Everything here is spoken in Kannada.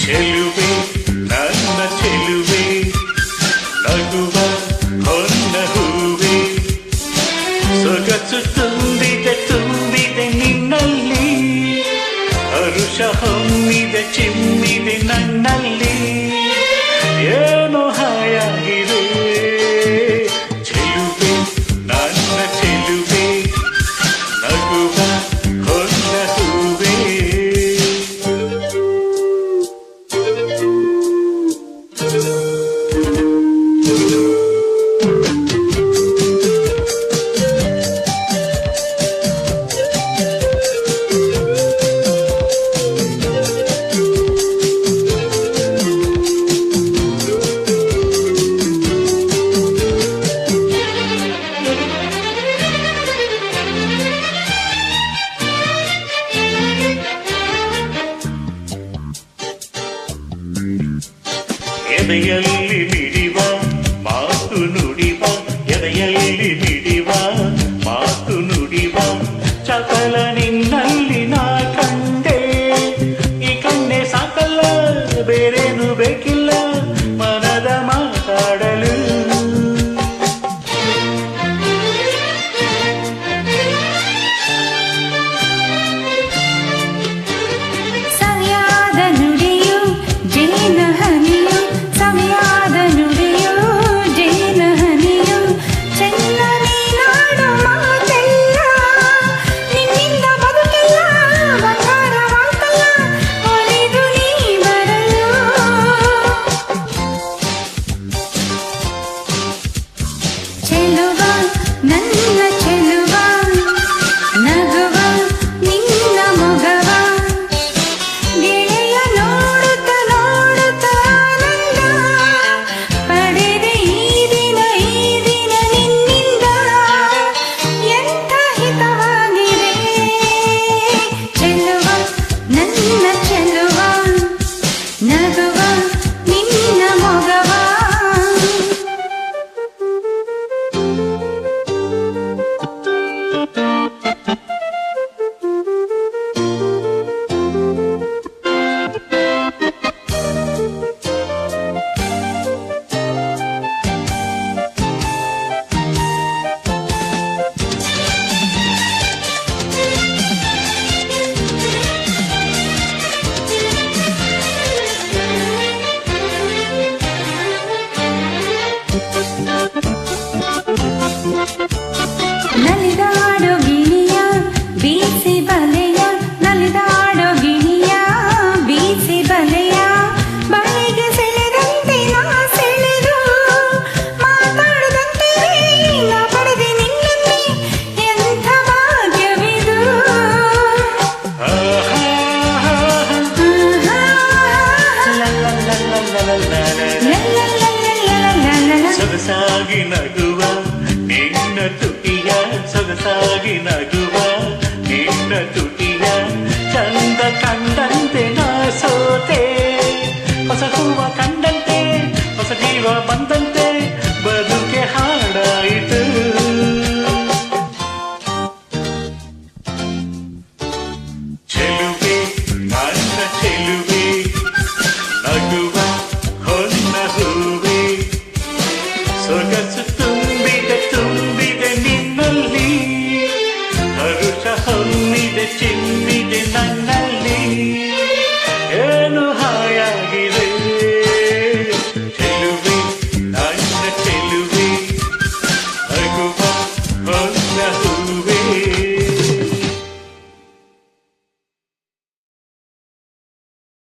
ಚೆಲುವೆ ನನ್ನ ಚೆಲುವೆ ನಗುವ ಹೊನ್ನ ಹೂವೆ ಸೊಗಸು ತುಂಬಿದೆ ನಿನ್ನಲ್ಲಿ ಹರುಷ ಹೊಮ್ಮಿದೆ ಚಿಮ್ಮಿದೆ ನನ್ನಲ್ಲಿ ಏನೋ ಹಾಯಾಗಿದೆ ಚೆಲುವೆ ನನ್ನ ಚೆಲುವೆ ನಗುವ ಹೊನ್ನ ಹೂವೆ ಎದೆಯಲ್ಲಿ ಮಿಡಿವ ಮಾತು ನುಡಿವ ಎದೆಯಲ್ಲಿ ಮಿಡಿವ ಮಾತು ನುಡಿವ ಚಪಲ ನಿನ್ನಲ್ಲಿ ನಾ ಕಂಡೆ ಈ ಕಣ್ಣೆ ಸಾಕಲ್ಲ ಬೇರೇನು ಬೇಕಿಲ್ಲ ಮನದ ಮಾತಾಡಲು ನಲಿದಾಡೋ ಗಿಣಿಯ ಬೀಸಿ ಬಲೆಯ ನಲಿದಾಡೋ ಗಿಣಿಯ ಬೀಸಿ ಬಲೆಯ ಬಲೆಗೆ ಸೆಳೆದಂತೆ ನಾ ಸೆಳೆದು ಮಾತಾಡದಂತೆ ನಾ ಪಡೆದೆ ನಿನ್ನಲ್ಲಿ ಎಂಥ ಭಾಗ್ಯವಿದು ಸೊಗಸಾಗಿ ನಗುವ ನಿನ್ನ ತುಟಿಯ ಸೊಗಸಾಗಿ ನಗುವ ನಿನ್ನ ತುಟಿಯ ಚಂದ ಕಂಡಂತೆ ನಾ ಸೋತೆ ಹೊಸ ಹೂವ ಕಂಡಂತೆ ಹೊಸ ಜೀವ ಬಂದಂತೆ ಬದುಕೆ ಹಾಡಾಯಿತು ಚೆಲುವೆ ನನ್ನ ಚೆಲುವೆ ನಗುವ ಹೊನ್ನ ಹೂವೆ ಸೊಗ